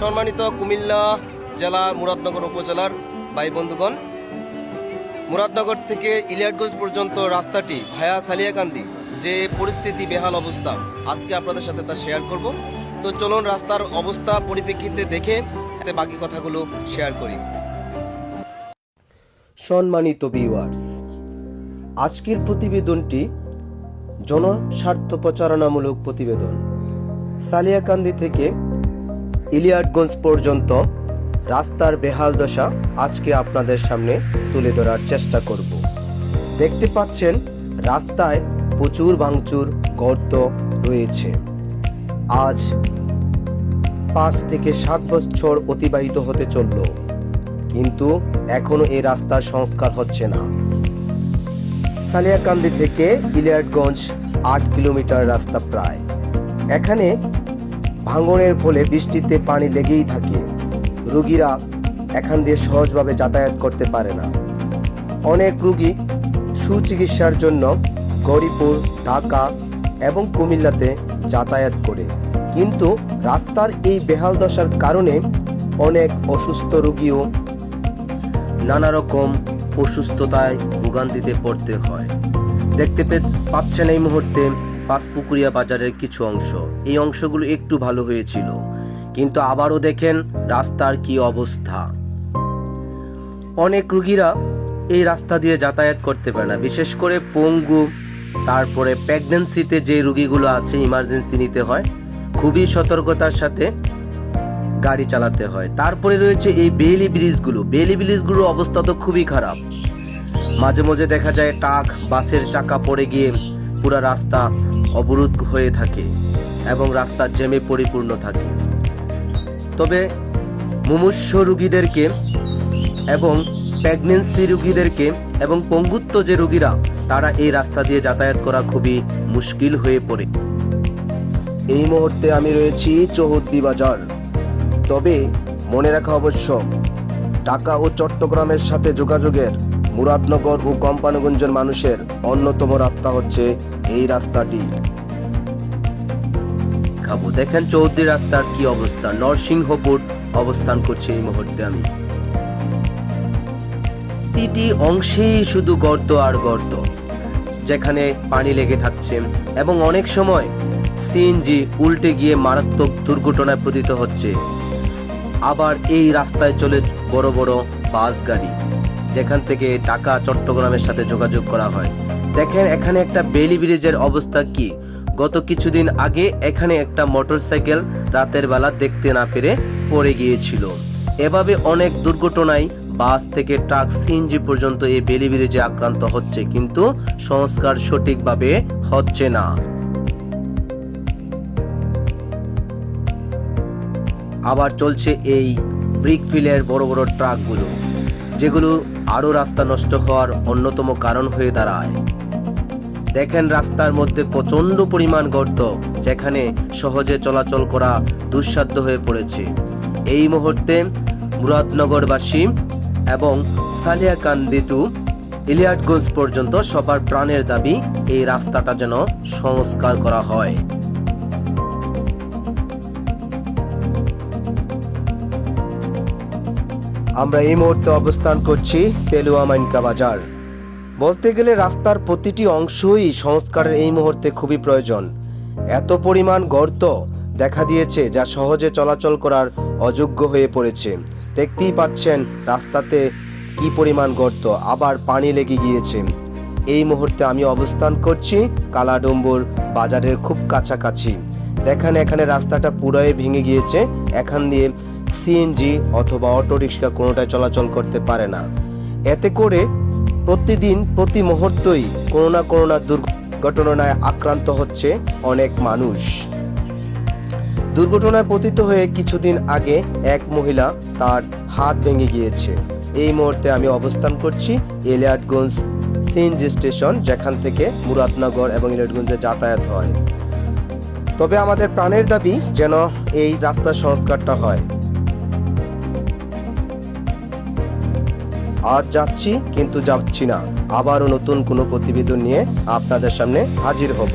সম্মানিত কুমিল্লা জেলা মুরাদনগর উপজেলার ভাই বন্ধুগণ, মুরাদনগর থেকে ইলিয়াটগঞ্জ পর্যন্ত রাস্তাটি ভায়া সালিয়াকান্দি যে পরিস্থিতি, বেহাল অবস্থা, আজকে আপনাদের সাথে তা শেয়ার করব। তো চলুন রাস্তার অবস্থা পরিপ্রেক্ষিতে দেখে বাকি কথাগুলো শেয়ার করি। সম্মানিত ভিউয়ার্স, আজকের প্রতিবেদনটি জনস্বার্থ প্রচারণামূলক প্রতিবেদন। সালিয়াকান্দি থেকে ইলিয়াটগঞ্জ পর্যন্ত রাস্তার বেহাল দশা আজকে আপনাদের সামনে তুলে ধরার চেষ্টা করব। দেখতে পাচ্ছেন রাস্তায় প্রচুর ভাঙচুর, গর্ত রয়েছে। আজ 5 থেকে 7 বছর অতিবাহিত হতে চলল, কিন্তু এখনো এই রাস্তার সংস্কার হচ্ছে না। সালিয়াকান্দি থেকে ইলিয়াটগঞ্জ 8 কিলোমিটার রাস্তা প্রায়। এখানে ভাঙনের ফলে বৃষ্টিতে পানি লেগেই থাকে। রোগীরা এখান দিয়ে সহজভাবে যাতায়াত করতে পারে না। অনেক রোগী সুচিকিৎসার জন্য গৌরীপুর, ঢাকা এবং কুমিল্লাতে যাতায়াত করে, কিন্তু রাস্তার এই বেহাল দশার কারণে অনেক অসুস্থ রোগীও নানা রকম অসুস্থতায় ভোগান্তিতে পড়তে হয়। দেখতে পাচ্ছেন এই মুহূর্তে পাঁচপুকুরিয়া বাজারের কিছু অংশ। এই অংশগুলো একটু ভালো হয়েছিল, কিন্তু আবারও দেখেন রাস্তার কি অবস্থা। অনেক রোগীরা এই রাস্তা দিয়ে যাতায়াত করতে পারে না, বিশেষ করে পঙ্গু, তারপরে প্রেগন্যান্সিতে যে রোগীগুলো আছে, ইমার্জেন্সি নিতে হয়, খুবই সতর্কতার সাথে গাড়ি চালাতে হয়। তারপরে রয়েছে এই বেইলি ব্রিজগুলোর অবস্থা তো খুবই খারাপ। মাঝে মাঝে দেখা যায় ট্রাক, বাসের চাকা পড়ে গিয়ে পুরো রাস্তা অবরোধ হয়ে থাকে এবং রাস্তা জ্যামে পরিপূর্ণ থাকে। তবে মুমূর্ষ রোগীদেরকে এবং প্রেগন্যান্সি রোগীদেরকে এবং পঙ্গুত্ব যে রোগীরা, তারা এই রাস্তা দিয়ে যাতায়াত করা খুবই মুশকিল হয়ে পড়ে। এই মুহূর্তে আমি রয়েছি চৌহদ্দি বাজার। তবে মনে রাখা আবশ্যক, ঢাকা ও চট্টগ্রামের সাথে যোগাযোগের মুরাদনগর ও কোম্পানিগঞ্জের মানুষের অন্যতম রাস্তা হচ্ছে এই রাস্তাটি। দেখেন চৌহদ্দি রাস্তার কি অবস্থা। নরসিংহপুর অবস্থান করছে এই মুহূর্তে আমি। প্রতিটি অংশেই শুধু গর্ত আর গর্ত, যেখানে পানি লেগে থাকছে এবং অনেক সময় সিএনজি উল্টে গিয়ে মারাত্মক দুর্ঘটনায় পতিত হচ্ছে। আবার এই রাস্তায় চলে বড় বড় বাস গাড়ি, যেখান থেকে ঢাকা চট্টগ্রামের সাথে যোগাযোগ করা হয়। দেখেন এখানে একটা বেইলি ব্রিজের অবস্থা কি। গত কিছুদিন আগে এখানে একটা মোটরসাইকেল রাতের বেলা দেখতে না পেরে পড়ে গিয়েছিল। এভাবে অনেক দুর্ঘটনায় বাস থেকে ট্রাক, সিএনজি পর্যন্ত এই বেইলি ব্রিজে আক্রান্ত হচ্ছে, কিন্তু সংস্কার সঠিকভাবে হচ্ছে না। আবার চলছে এই ব্রিকফিলের বড় বড় ট্রাকগুলো, যেগুলো আরো রাস্তা নষ্ট হওয়ার অন্যতম কারণ হয়ে দাঁড়ায়। দেখেন রাস্তার মধ্যে প্রচন্ড পরিমাণ গর্ত, যেখানে সহজে চলাচল করা দুঃসাধ্য হয়ে পড়েছে। এই মুহূর্তে মুরাদনগরবাসী এবং সালিয়াকান্দি টু ইলিয়াটগঞ্জ পর্যন্ত সবার প্রাণের দাবি, এই রাস্তাটা যেন সংস্কার করা হয়। আমরা এই মুহূর্তে অবস্থান করছি তেলুয়া মাইনকা বাজার। বলতে গেলে রাস্তার প্রতিটি অংশই সংস্কারের এই মুহূর্তে খুবই প্রয়োজন। এত পরিমাণ গর্ত দেখা দিয়েছে যা সহজে চলাচল করার অযোগ্য হয়ে পড়েছে। দেখতেই পাচ্ছেন রাস্তাতে কি পরিমাণ গর্ত, আবার পানি লেগে গিয়েছে। এই মুহূর্তে আমি অবস্থান করছি কালাডম্বুর বাজারের খুব কাছাকাছি। দেখেন এখানে রাস্তাটা পুরোই ভেঙে গিয়েছে। এখান দিয়ে সিএনজি অথবা অটোরিক্সা কোনোটাই চলাচল করতে পারে না। এতে করে প্রতিদিন প্রতি মুহূর্তই কোনো না কোনো দুর্ঘটনায় আক্রান্ত হচ্ছে অনেক মানুষ। দুর্ঘটনায় পতিত হয়ে কিছুদিন আগে এক মহিলা, তার হাত ভেঙে গিয়েছে। এই মুহূর্তে আমি অবস্থান করছি ইলিয়াটগঞ্জ সিএনজি স্টেশন, যেখান থেকে মুরাদনগর এবং ইলিয়াটগঞ্জে যাতায়াত হয়। তবে আমাদের প্রাণের দাবি যেন এই রাস্তার সংস্কারটা হয়। আজ যাচ্ছি কিন্তু যাচ্ছি না, আবারও নতুন কোনো প্রতিবেদন নিয়ে আপনাদের সামনে হাজির হব।